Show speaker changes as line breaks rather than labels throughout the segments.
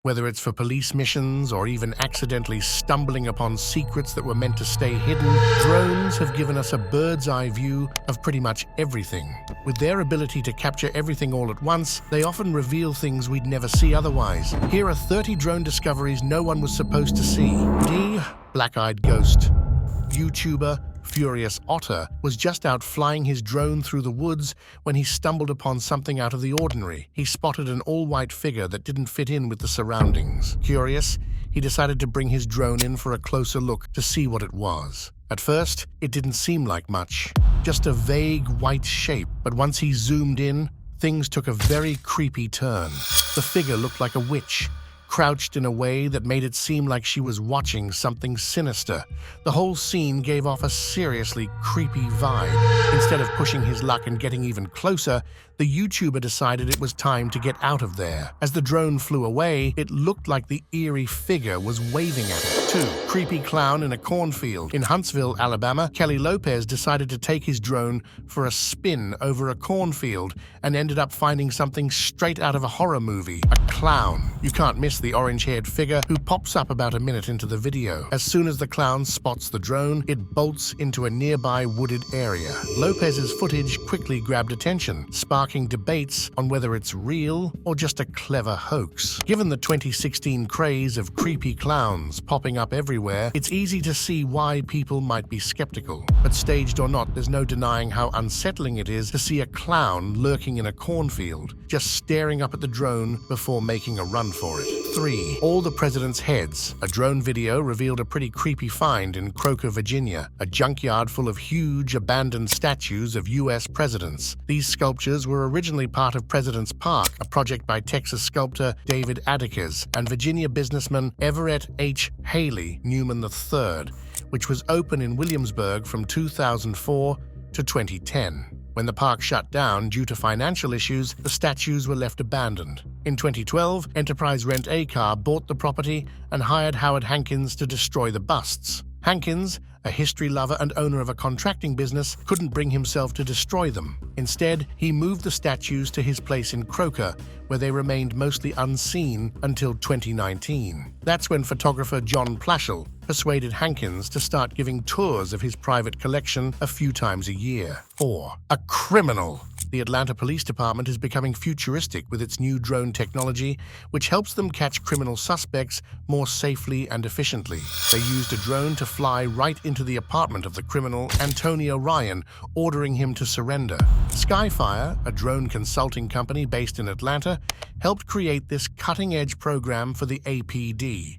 Whether it's for police missions or even accidentally stumbling upon secrets that were meant to stay hidden, drones have given us a bird's-eye view of pretty much everything. With their ability to capture everything all at once, they often reveal things we'd never see otherwise. Here are 30 drone discoveries no one was supposed to see. D. Black-eyed ghost. YouTuber Furious Otter was just out flying his drone through the woods when he stumbled upon something out of the ordinary. He spotted an all-white figure that didn't fit in with the surroundings. Curious, he decided to bring his drone in for a closer look to see what it was. At first, it didn't seem like much, just a vague white shape, but once he zoomed in, things took a very creepy turn. The figure looked like a witch, crouched in a way that made it seem like she was watching something sinister. The whole scene gave off a seriously creepy vibe. Instead of pushing his luck and getting even closer, the YouTuber decided it was time to get out of there. As the drone flew away, it looked like the eerie figure was waving at it. 2. Creepy clown in a cornfield. In Huntsville, Alabama, Kelly Lopez decided to take his drone for a spin over a cornfield and ended up finding something straight out of a horror movie: a clown. You can't miss the orange-haired figure who pops up about a minute into the video. As soon as the clown spots the drone, it bolts into a nearby wooded area. Lopez's footage quickly grabbed attention, sparking debates on whether it's real or just a clever hoax. Given the 2016 craze of creepy clowns popping up everywhere, it's easy to see why people might be skeptical. But staged or not, there's no denying how unsettling it is to see a clown lurking in a cornfield, just staring up at the drone before making a run for it. 3. All the President's Heads. A drone video revealed a pretty creepy find in Croker, Virginia, a junkyard full of huge, abandoned statues of U.S. presidents. These sculptures were originally part of President's Park, a project by Texas sculptor David Adekes and Virginia businessman Everett H. Haley Newman III, which was open in Williamsburg from 2004 to 2010. When the park shut down due to financial issues, the statues were left abandoned. In 2012, Enterprise Rent-A-Car bought the property and hired Howard Hankins to destroy the busts. Hankins, a history lover and owner of a contracting business, couldn't bring himself to destroy them. Instead, he moved the statues to his place in Croker, where they remained mostly unseen until 2019. That's when photographer John Plaschel persuaded Hankins to start giving tours of his private collection a few times a year. 4. A criminal. The Atlanta Police Department is becoming futuristic with its new drone technology, which helps them catch criminal suspects more safely and efficiently. They used a drone to fly right into the apartment of the criminal, Antonio Ryan, ordering him to surrender. Skyfire, a drone consulting company based in Atlanta, helped create this cutting-edge program for the APD.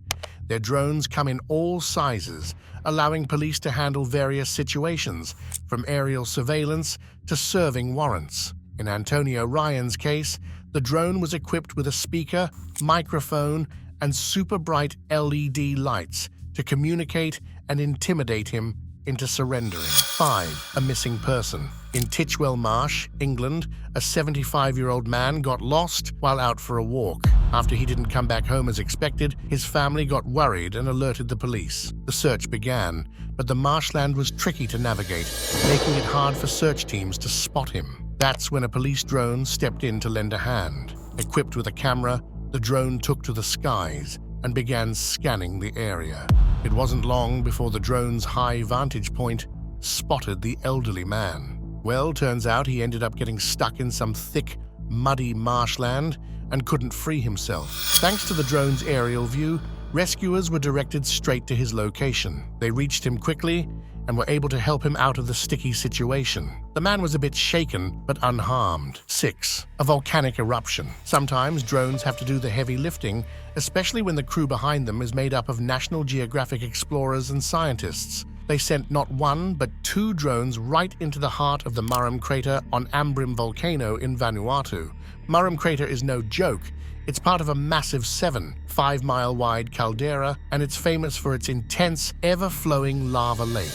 Their drones come in all sizes, allowing police to handle various situations, from aerial surveillance to serving warrants. In Antonio Ryan's case, the drone was equipped with a speaker, microphone, and super bright LED lights to communicate and intimidate him into surrendering. 5. A missing person. In Titchwell Marsh, England, a 75-year-old man got lost while out for a walk. After he didn't come back home as expected, his family got worried and alerted the police. The search began, but the marshland was tricky to navigate, making it hard for search teams to spot him. That's when a police drone stepped in to lend a hand. Equipped with a camera, the drone took to the skies and began scanning the area. It wasn't long before the drone's high vantage point spotted the elderly man. Well, turns out he ended up getting stuck in some thick, muddy marshland and couldn't free himself. Thanks to the drone's aerial view, rescuers were directed straight to his location. They reached him quickly and were able to help him out of the sticky situation. The man was a bit shaken, but unharmed. 6. A volcanic eruption. Sometimes drones have to do the heavy lifting, especially when the crew behind them is made up of National Geographic explorers and scientists. They sent not one, but 2 drones right into the heart of the Murrum crater on Ambrim volcano in Vanuatu. Murrum crater is no joke. It's part of a massive 5-mile-wide caldera, and it's famous for its intense, ever-flowing lava lakes.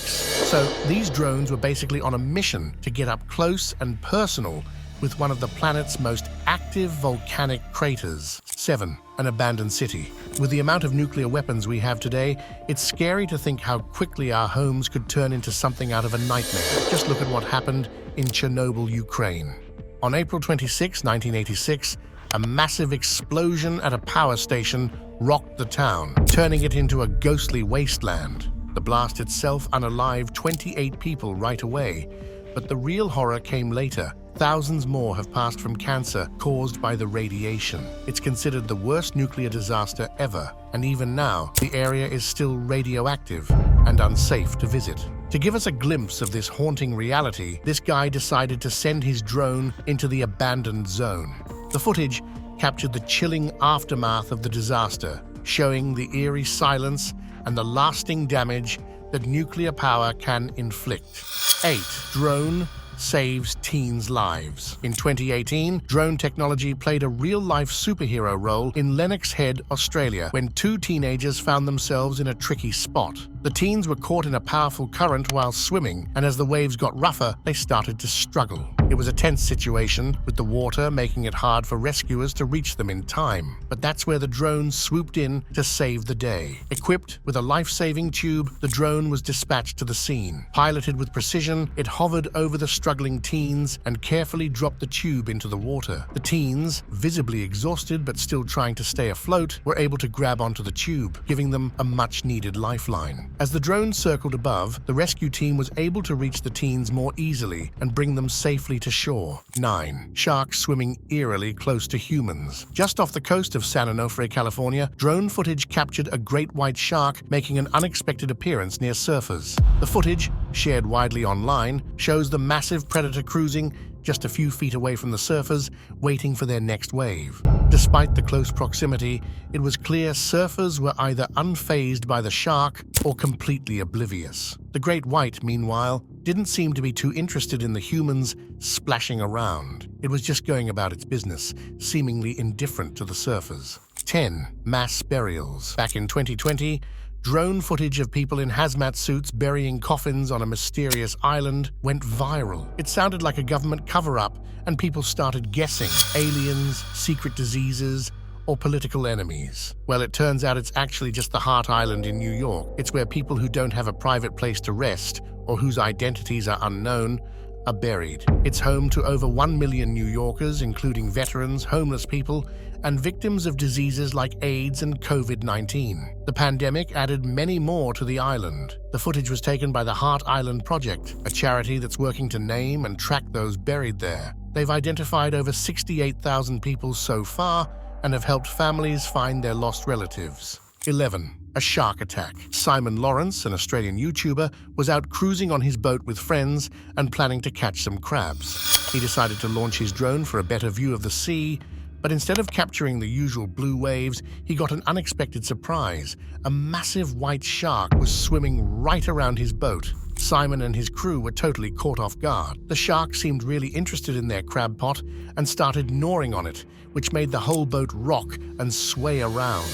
So these drones were basically on a mission to get up close and personal with one of the planet's most active volcanic craters. 7. An abandoned city. With the amount of nuclear weapons we have today, it's scary to think how quickly our homes could turn into something out of a nightmare. Just look at what happened in Chernobyl, Ukraine. On April 26, 1986, A massive explosion at a power station rocked the town, turning it into a ghostly wasteland. The blast itself unalived 28 people right away, but the real horror came later. Thousands more have passed from cancer caused by the radiation. It's considered the worst nuclear disaster ever, and even now, the area is still radioactive and unsafe to visit. To give us a glimpse of this haunting reality, this guy decided to send his drone into the abandoned zone. The footage captured the chilling aftermath of the disaster, showing the eerie silence and the lasting damage that nuclear power can inflict. 8. Drone saves teens' lives. In 2018, drone technology played a real-life superhero role in Lennox Head, Australia, when 2 teenagers found themselves in a tricky spot. The teens were caught in a powerful current while swimming, and as the waves got rougher, they started to struggle. It was a tense situation, with the water making it hard for rescuers to reach them in time. But that's where the drone swooped in to save the day. Equipped with a life-saving tube, the drone was dispatched to the scene. Piloted with precision, it hovered over the struggling teens and carefully dropped the tube into the water. The teens, visibly exhausted but still trying to stay afloat, were able to grab onto the tube, giving them a much-needed lifeline. As the drone circled above, the rescue team was able to reach the teens more easily and bring them safely to shore. 9. Sharks swimming eerily close to humans. Just off the coast of San Onofre, California, drone footage captured a great white shark making an unexpected appearance near surfers. The footage, shared widely online, shows the massive predator cruising just a few feet away from the surfers, waiting for their next wave. Despite the close proximity, it was clear surfers were either unfazed by the shark or completely oblivious. The great white, meanwhile, didn't seem to be too interested in the humans splashing around. It was just going about its business, seemingly indifferent to the surfers. 10. Mass burials. Back in 2020, drone footage of people in hazmat suits burying coffins on a mysterious island went viral. It sounded like a government cover-up, and people started guessing aliens, secret diseases, or political enemies. Well, it turns out it's actually just the Hart Island in New York. It's where people who don't have a private place to rest, or whose identities are unknown, are buried. It's home to over 1 million New Yorkers, including veterans, homeless people, and victims of diseases like AIDS and COVID-19. The pandemic added many more to the island. The footage was taken by the Hart Island Project, a charity that's working to name and track those buried there. They've identified over 68,000 people so far and have helped families find their lost relatives. 11. A shark attack. Simon Lawrence, an Australian YouTuber, was out cruising on his boat with friends and planning to catch some crabs. He decided to launch his drone for a better view of the sea, but instead of capturing the usual blue waves, he got an unexpected surprise. A massive white shark was swimming right around his boat. Simon and his crew were totally caught off guard. The shark seemed really interested in their crab pot and started gnawing on it, which made the whole boat rock and sway around.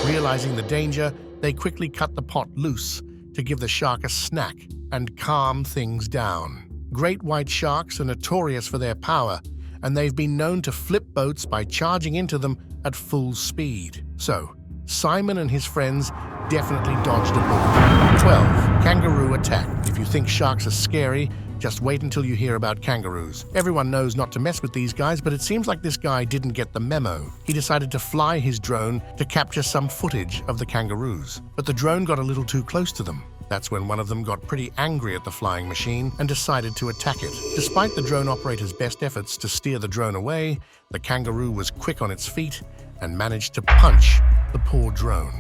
Realizing the danger, they quickly cut the pot loose to give the shark a snack and calm things down. Great white sharks are notorious for their power, and they've been known to flip boats by charging into them at full speed. So, Simon and his friends definitely dodged a bullet. 12. Kangaroo attack. If you think sharks are scary, just wait until you hear about kangaroos. Everyone knows not to mess with these guys, but it seems like this guy didn't get the memo. He decided to fly his drone to capture some footage of the kangaroos. But the drone got a little too close to them. That's when one of them got pretty angry at the flying machine and decided to attack it. Despite the drone operator's best efforts to steer the drone away, the kangaroo was quick on its feet and managed to punch the poor drone.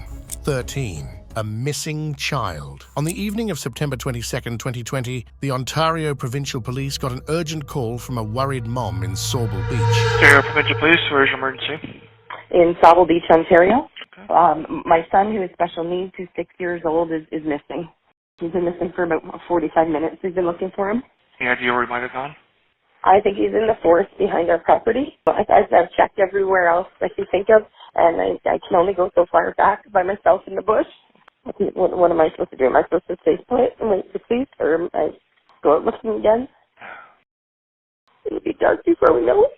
13. A missing child. On the evening of September 22, 2020, the Ontario Provincial Police got an urgent call from a worried mom in Sauble Beach.
Ontario Provincial Police, where's your emergency?
In Sauble Beach, Ontario.
Okay.
My son, who has special needs, who's 6 years old, is missing. He's been missing for about 45 minutes. We've been looking for him.
Any idea where he might have gone?
I think he's in the forest behind our property. I've checked everywhere else I can think of, and I can only go so far back by myself in the bush. What am I supposed to do? Am I supposed to stay put and wait for police, or am I go out looking again? It'll be dark before we know it.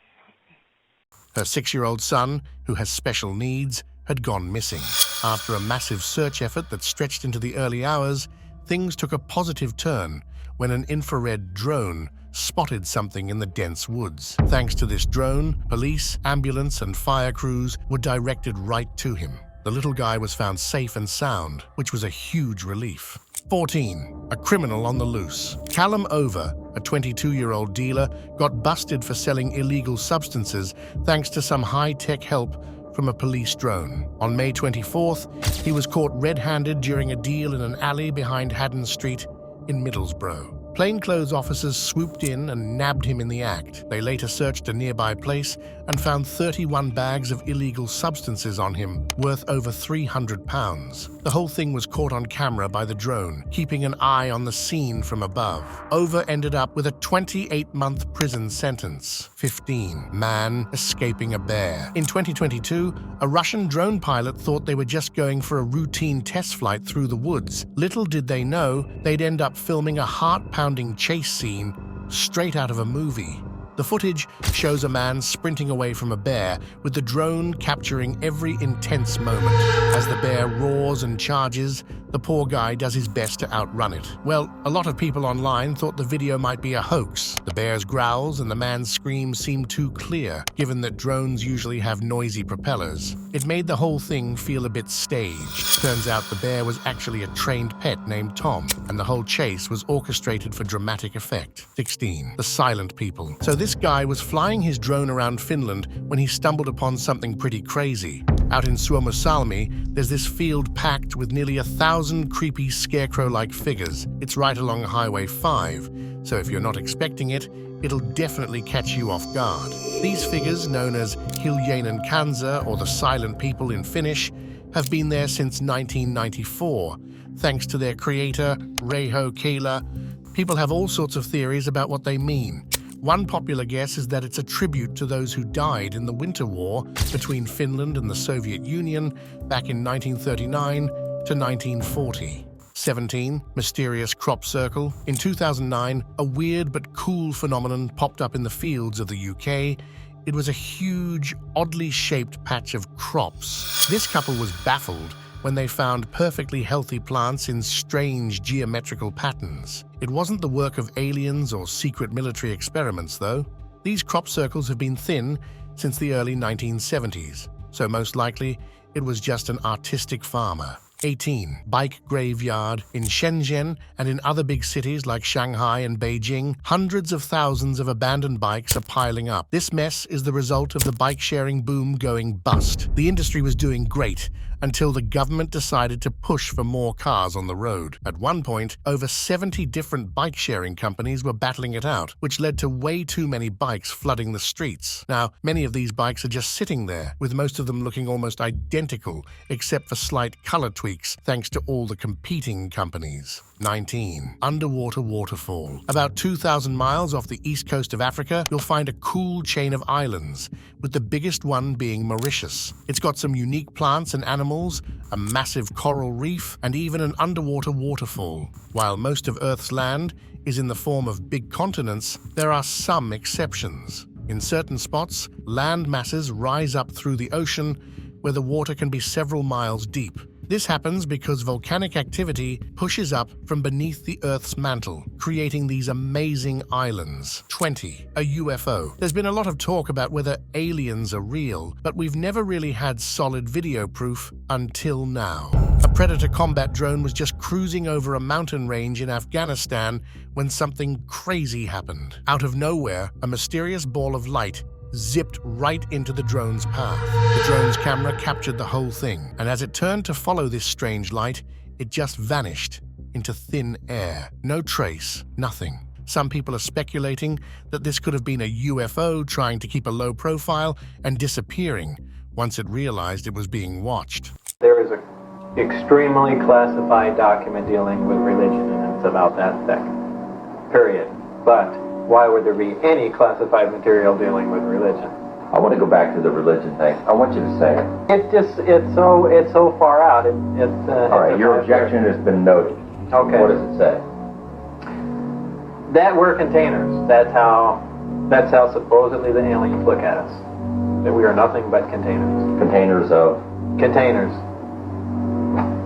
Her 6-year-old son, who has special needs, had gone missing. After a massive search effort that stretched into the early hours, things took a positive turn when an infrared drone spotted something in the dense woods. Thanks to this drone, police, ambulance, and fire crews were directed right to him. The little guy was found safe and sound, which was a huge relief. 14. A criminal on the loose. Callum Over, a 22-year-old dealer, got busted for selling illegal substances thanks to some high-tech help from a police drone. On May 24th, he was caught red-handed during a deal in an alley behind Haddon Street in Middlesbrough. Plainclothes officers swooped in and nabbed him in the act. They later searched a nearby place and found 31 bags of illegal substances on him, worth over £300. The whole thing was caught on camera by the drone, keeping an eye on the scene from above. Over ended up with a 28-month prison sentence. 15. Man escaping a bear. In 2022, a Russian drone pilot thought they were just going for a routine test flight through the woods. Little did they know they'd end up filming a heart-pounding chase scene straight out of a movie. The footage shows a man sprinting away from a bear, with the drone capturing every intense moment. As the bear roars and charges, the poor guy does his best to outrun it. Well, a lot of people online thought the video might be a hoax. The bear's growls and the man's screams seemed too clear, given that drones usually have noisy propellers. It made the whole thing feel a bit staged. Turns out the bear was actually a trained pet named Tom, and the whole chase was orchestrated for dramatic effect. 16. The silent people. So this guy was flying his drone around Finland when he stumbled upon something pretty crazy. Out in Suomussalmi, there's this field packed with nearly 1,000 creepy scarecrow-like figures. It's right along Highway 5, so if you're not expecting it, it'll definitely catch you off guard. These figures, known as Hiljainen Kansa, or the Silent People in Finnish, have been there since 1994. Thanks to their creator, Reiho Keila, people have all sorts of theories about what they mean. One popular guess is that it's a tribute to those who died in the Winter War between Finland and the Soviet Union back in 1939 to 1940. 17. Mysterious crop circle. In 2009, a weird but cool phenomenon popped up in the fields of the UK. It was a huge, oddly shaped patch of crops. This couple was baffled when they found perfectly healthy plants in strange geometrical patterns. It wasn't the work of aliens or secret military experiments, though. These crop circles have been thin since the early 1970s, so most likely it was just an artistic farmer. 18. Bike graveyard. In Shenzhen and in other big cities like Shanghai and Beijing, hundreds of thousands of abandoned bikes are piling up. This mess is the result of the bike-sharing boom going bust. The industry was doing great until the government decided to push for more cars on the road. At one point, over 70 different bike-sharing companies were battling it out, which led to way too many bikes flooding the streets. Now, many of these bikes are just sitting there, with most of them looking almost identical, except for slight color tweaks, thanks to all the competing companies. 19. Underwater waterfall. About 2,000 miles off the east coast of Africa, you'll find a cool chain of islands, with the biggest one being Mauritius. It's got some unique plants and animals, a massive coral reef, and even an underwater waterfall. While most of Earth's land is in the form of big continents, there are some exceptions. In certain spots, land masses rise up through the ocean, where the water can be several miles deep. This happens because volcanic activity pushes up from beneath the Earth's mantle, creating these amazing islands. 20. A UFO. There's been a lot of talk about whether aliens are real, but we've never really had solid video proof until now. A Predator combat drone was just cruising over a mountain range in Afghanistan when something crazy happened. Out of nowhere, a mysterious ball of light zipped right into the drone's path. The drone's camera captured the whole thing, and as it turned to follow this strange light, it just vanished into thin air. No trace, nothing. Some people are speculating that this could have been a UFO trying to keep a low profile and disappearing once it realized it was being watched.
There is an extremely classified document dealing with religion, and it's about that thick. Period. But why would there be any classified material dealing with religion?
I want to go back to the religion thing. I want you to say it.
It's so far out.
All right, your objection has been noted.
Okay.
What does it say?
That we're containers. That's how supposedly the aliens look at us. That we are nothing but containers.
Containers of?
Containers.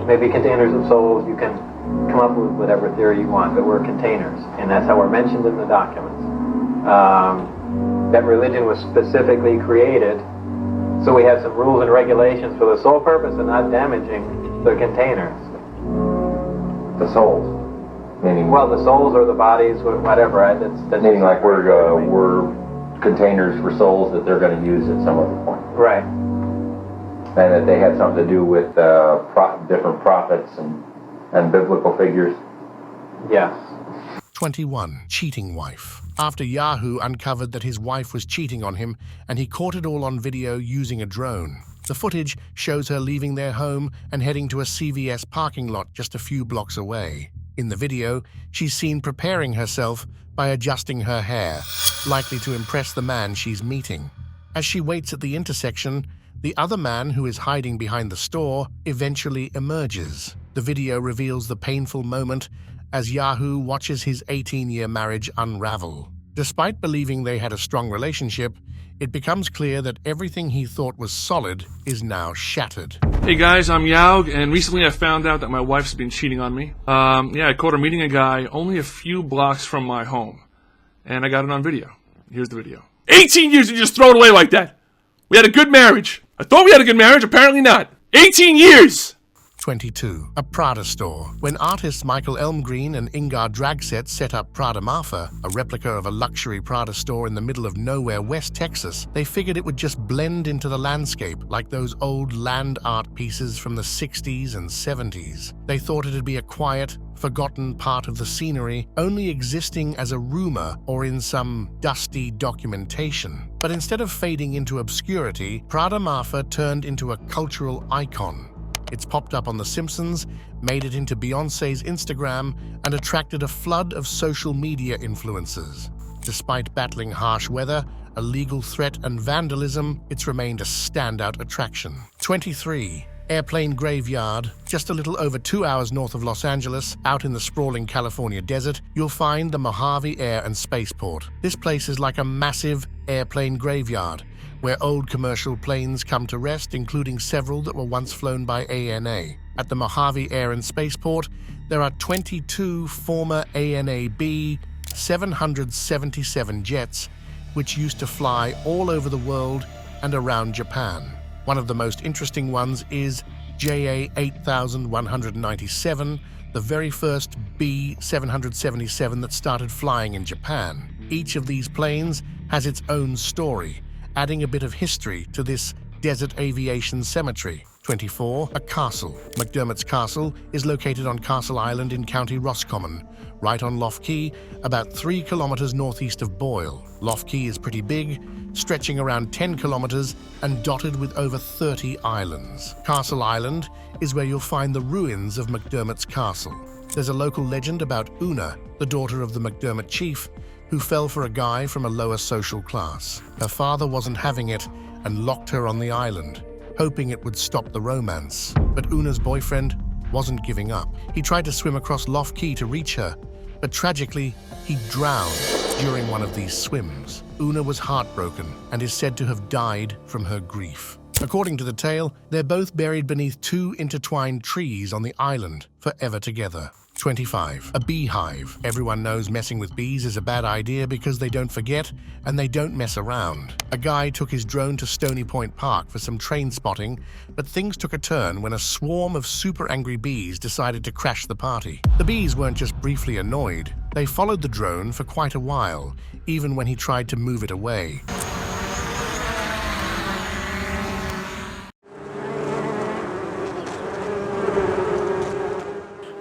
Maybe containers of souls. You can come up with whatever theory you want, but we're containers, and that's how we're mentioned in the documents. that religion was specifically created so we have some rules and regulations for the sole purpose of not damaging the containers.
The souls. Meaning,
Well, the souls or the bodies, whatever. That's
meaning like we're containers for souls that they're going to use at some other point.
right.
And that they had something to do with different prophets and biblical figures.
Yes.
21. Cheating wife. After Yahoo uncovered that his wife was cheating on him, and he caught it all on video using a drone. The footage shows her leaving their home and heading to a CVS parking lot just a few blocks away. In the video, she's seen preparing herself by adjusting her hair, likely to impress the man she's meeting. As she waits at the intersection, the other man who is hiding behind the store eventually emerges. The video reveals the painful moment as Yahoo watches his 18-year marriage unravel. Despite believing they had a strong relationship, it becomes clear that everything he thought was solid is now shattered.
Hey guys, I'm Yaug, and recently I found out that my wife's been cheating on me. I caught her meeting a guy only a few blocks from my home, and I got it on video. Here's the video. 18 years to just throw it away like that. We had a good marriage. I thought we had a good marriage, apparently not. 18 years!
22. A Prada store. When artists Michael Elmgreen and Ingar Dragset set up Prada Marfa, a replica of a luxury Prada store in the middle of nowhere, West Texas, they figured it would just blend into the landscape like those old land art pieces from the 60s and 70s. They thought it'd be a quiet, forgotten part of the scenery, only existing as a rumor or in some dusty documentation. But instead of fading into obscurity, Prada Marfa turned into a cultural icon. It's popped up on The Simpsons, made it into Beyoncé's Instagram, and attracted a flood of social media influencers. Despite battling harsh weather, a legal threat, and vandalism, it's remained a standout attraction. 23. Airplane Graveyard. Just a little over 2 hours north of Los Angeles, out in the sprawling California desert, you'll find the Mojave Air and Spaceport. This place is like a massive airplane graveyard, where old commercial planes come to rest, including several that were once flown by ANA. At the Mojave Air and Spaceport, there are 22 former ANA B 777 jets, which used to fly all over the world and around Japan. One of the most interesting ones is JA 8197, the very first B 777 that started flying in Japan. Each of these planes has its own story, adding a bit of history to this desert aviation cemetery. 24. A castle. McDermott's Castle is located on Castle Island in County Roscommon, right on Lough Key, about 3 kilometers northeast of Boyle. Lough Key is pretty big, stretching around 10 kilometers and dotted with over 30 islands. Castle Island is where you'll find the ruins of McDermott's Castle. There's a local legend about Una, the daughter of the McDermott chief, who fell for a guy from a lower social class. Her father wasn't having it and locked her on the island, hoping it would stop the romance. But Una's boyfriend wasn't giving up. He tried to swim across Lough Key to reach her, but tragically, he drowned during one of these swims. Una was heartbroken and is said to have died from her grief. According to the tale, they're both buried beneath 2 intertwined trees on the island, forever together. 25. A beehive. Everyone knows messing with bees is a bad idea because they don't forget and they don't mess around. A guy took his drone to Stony Point Park for some train spotting, but things took a turn when a swarm of super angry bees decided to crash the party. The bees weren't just briefly annoyed. They followed the drone for quite a while, even when he tried to move it away.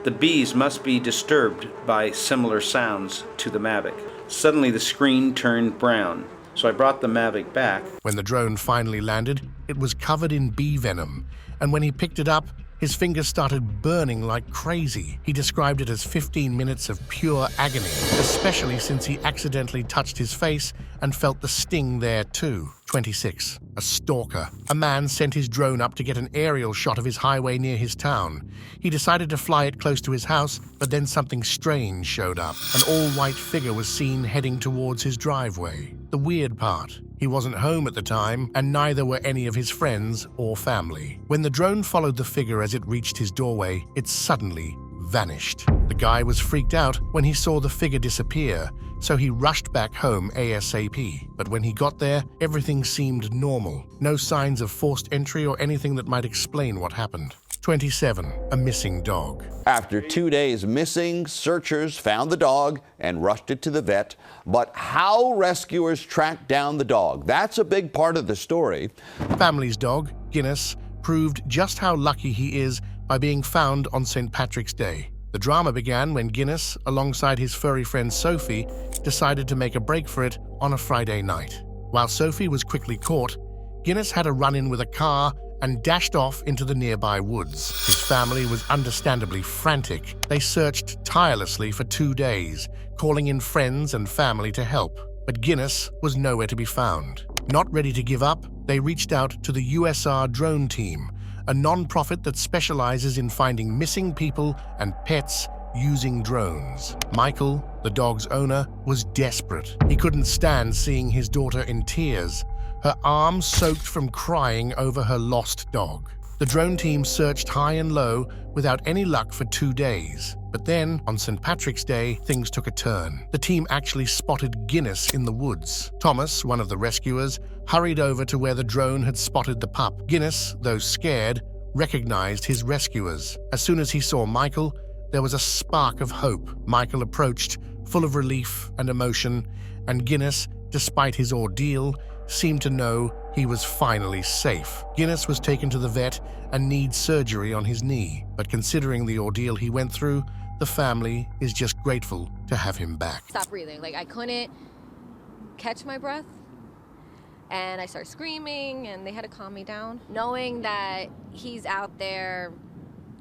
The bees must be disturbed by similar sounds to the Mavic. Suddenly the screen turned brown, so I brought the Mavic back.
When the drone finally landed, it was covered in bee venom, and when he picked it up, his fingers started burning like crazy. He described it as 15 minutes of pure agony, especially since he accidentally touched his face and felt the sting there too. 26. A stalker. A man sent his drone up to get an aerial shot of his highway near his town. He decided to fly it close to his house, but then something strange showed up. An all-white figure was seen heading towards his driveway. The weird part, he wasn't home at the time, and neither were any of his friends or family. When the drone followed the figure as it reached his doorway, it suddenly vanished. The guy was freaked out when he saw the figure disappear, so he rushed back home ASAP. But when he got there, everything seemed normal. No signs of forced entry or anything that might explain what happened. 27. A missing dog.
After 2 days missing, searchers found the dog and rushed it to the vet. But how rescuers tracked down the dog, that's a big part of the story.
Family's dog, Guinness, proved just how lucky he is by being found on St. Patrick's Day. The drama began when Guinness, alongside his furry friend Sophie, decided to make a break for it on a Friday night. While Sophie was quickly caught, Guinness had a run-in with a car and dashed off into the nearby woods. His family was understandably frantic. They searched tirelessly for 2 days, calling in friends and family to help. But Guinness was nowhere to be found. Not ready to give up, they reached out to the USR Drone Team, a non-profit that specializes in finding missing people and pets using drones. Michael, the dog's owner, was desperate. He couldn't stand seeing his daughter in tears, her arms soaked from crying over her lost dog. The drone team searched high and low without any luck for 2 days. But then, on St. Patrick's Day, things took a turn. The team actually spotted Guinness in the woods. Thomas, one of the rescuers, hurried over to where the drone had spotted the pup. Guinness, though scared, recognized his rescuers. As soon as he saw Michael, there was a spark of hope. Michael approached, full of relief and emotion, and Guinness, despite his ordeal, seemed to know he was finally safe. Guinness was taken to the vet and needs surgery on his knee, but considering the ordeal he went through, the family is just grateful to have him back.
Stop breathing. Like, I couldn't catch my breath, and I started screaming, and they had to calm me down. Knowing that he's out there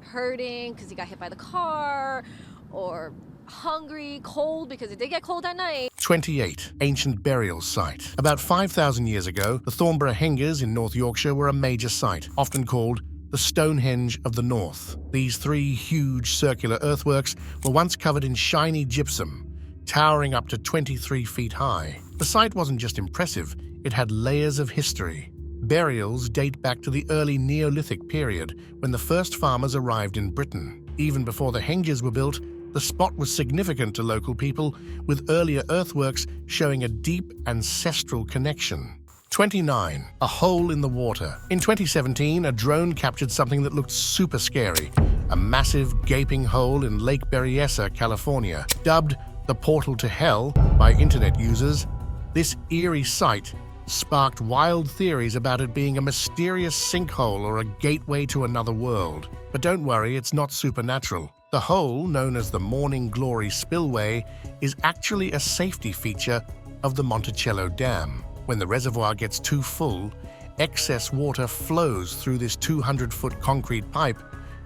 hurting because he got hit by the car, or hungry, cold, because it did get cold at night.
28. Ancient burial site. About 5,000 years ago, the Thornborough Hengers in North Yorkshire were a major site, often called the Stonehenge of the North. These 3 huge circular earthworks were once covered in shiny gypsum, towering up to 23 feet high. The site wasn't just impressive, it had layers of history. Burials date back to the early Neolithic period, when the first farmers arrived in Britain. Even before the Hengers were built, the spot was significant to local people, with earlier earthworks showing a deep ancestral connection. 29. A hole in the water. In 2017, a drone captured something that looked super scary, a massive gaping hole in Lake Berryessa, California. Dubbed the portal to hell by internet users, this eerie sight sparked wild theories about it being a mysterious sinkhole or a gateway to another world. But don't worry, it's not supernatural. The hole, known as the Morning Glory Spillway, is actually a safety feature of the Monticello Dam. When the reservoir gets too full, excess water flows through this 200-foot concrete pipe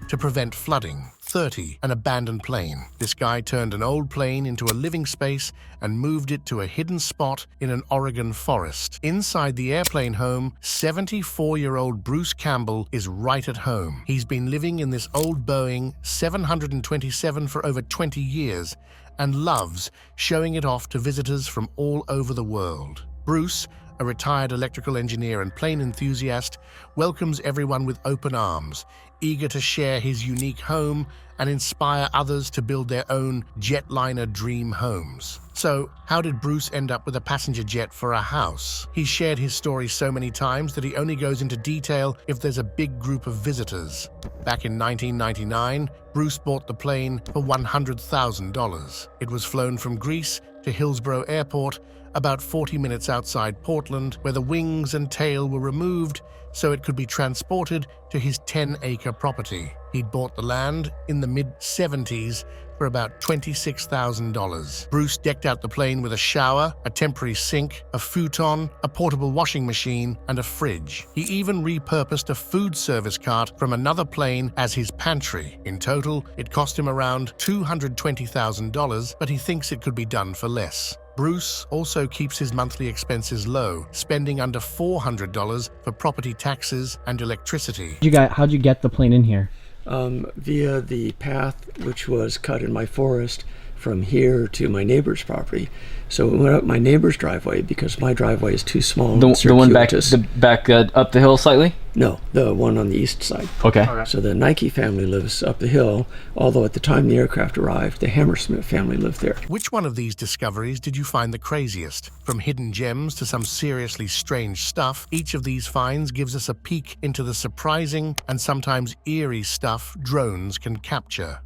to prevent flooding. 30. An abandoned plane. This guy turned an old plane into a living space and moved it to a hidden spot in an Oregon forest. Inside the airplane home, 74-year-old Bruce Campbell is right at home. He's been living in this old Boeing 727 for over 20 years and loves showing it off to visitors from all over the world. Bruce, a retired electrical engineer and plane enthusiast, welcomes everyone with open arms, eager to share his unique home and inspire others to build their own jetliner dream homes. So, how did Bruce end up with a passenger jet for a house? He's shared his story so many times that he only goes into detail if there's a big group of visitors. Back in 1999, Bruce bought the plane for $100,000. It was flown from Greece to Hillsborough Airport, about 40 minutes outside Portland, where the wings and tail were removed so it could be transported to his 10-acre property. He'd bought the land in the mid-70s for about $26,000. Bruce decked out the plane with a shower, a temporary sink, a futon, a portable washing machine, and a fridge. He even repurposed a food service cart from another plane as his pantry. In total, it cost him around $220,000, but he thinks it could be done for less. Bruce also keeps his monthly expenses low, spending under $400 for property taxes and electricity.
How'd you get the plane in here?
Via the path which was cut in my forest
from here to my neighbor's property. So it went up my neighbor's driveway because my driveway is too small.
The one back, up the hill slightly?
No, the one on the east side.
Okay.
So the Nike family lives up the hill, although at the time the aircraft arrived, the Hammersmith family lived there.
Which one of these discoveries did you find the craziest? From hidden gems to some seriously strange stuff, each of these finds gives us a peek into the surprising and sometimes eerie stuff drones can capture.